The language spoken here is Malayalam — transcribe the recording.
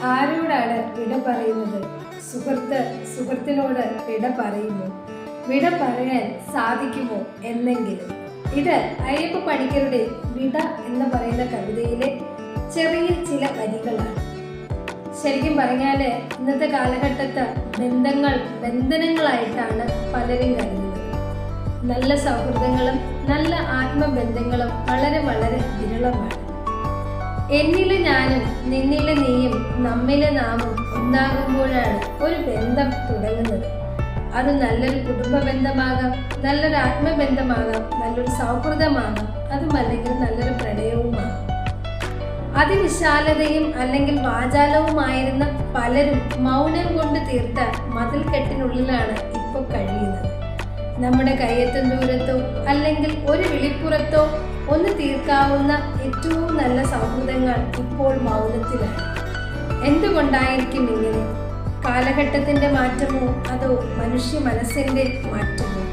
ആരോടാണ് വിട പറയുന്നത്? സുഹൃത്തിനോട് വിട പറയുമോ? വിട പറയാൻ സാധിക്കുമോ എന്നെങ്കിലും? ഇത് അയ്യപ്പ പണിക്കരുടെ വിട എന്ന് പറയുന്ന കവിതയിലെ ചെറിയ ചില വരികളാണ്. ശരിക്കും പറഞ്ഞാൽ ഇന്നത്തെ കാലഘട്ടത്ത് ബന്ധനങ്ങളായിട്ടാണ് പലരും കരുതുന്നത്. നല്ല സൗഹൃദങ്ങളും നല്ല ആത്മബന്ധങ്ങളും വളരെ വളരെ വിരളമാണ്. എന്നിലെ ഞാനും നിന്നിലെ നീയും നമ്മിലെ നാമും ഒന്നാകുമ്പോഴാണ് ഒരു ബന്ധം തുടങ്ങുന്നത്. അത് നല്ലൊരു കുടുംബ ബന്ധമാകാം, നല്ലൊരു ആത്മബന്ധമാകാം, നല്ലൊരു സൗഹൃദമാകാം, അതുമല്ലെങ്കിൽ നല്ലൊരു പ്രണയവുമാകാം. അതിവിശാലതയും അല്ലെങ്കിൽ വാചാലവുമായിരുന്ന പലരും മൗനം കൊണ്ട് തീർത്ത മതിൽക്കെട്ടിനുള്ളിലാണ് ഇപ്പോൾ കഴിയുന്നത്. നമ്മുടെ കയ്യെത്തും ദൂരത്തോ അല്ലെങ്കിൽ ഒരു വിളിപ്പുറത്തോ ഒന്ന് തീർക്കാവുന്ന ഏറ്റവും നല്ല സൗഹൃദങ്ങൾ ഇപ്പോൾ മൗനത്തിലാണ്. എന്തുകൊണ്ടായിരിക്കും ഇങ്ങനെ? കാലഘട്ടത്തിന്റെ മാറ്റമോ അതോ മനുഷ്യ മനസ്സിന്റെ മാറ്റമോ?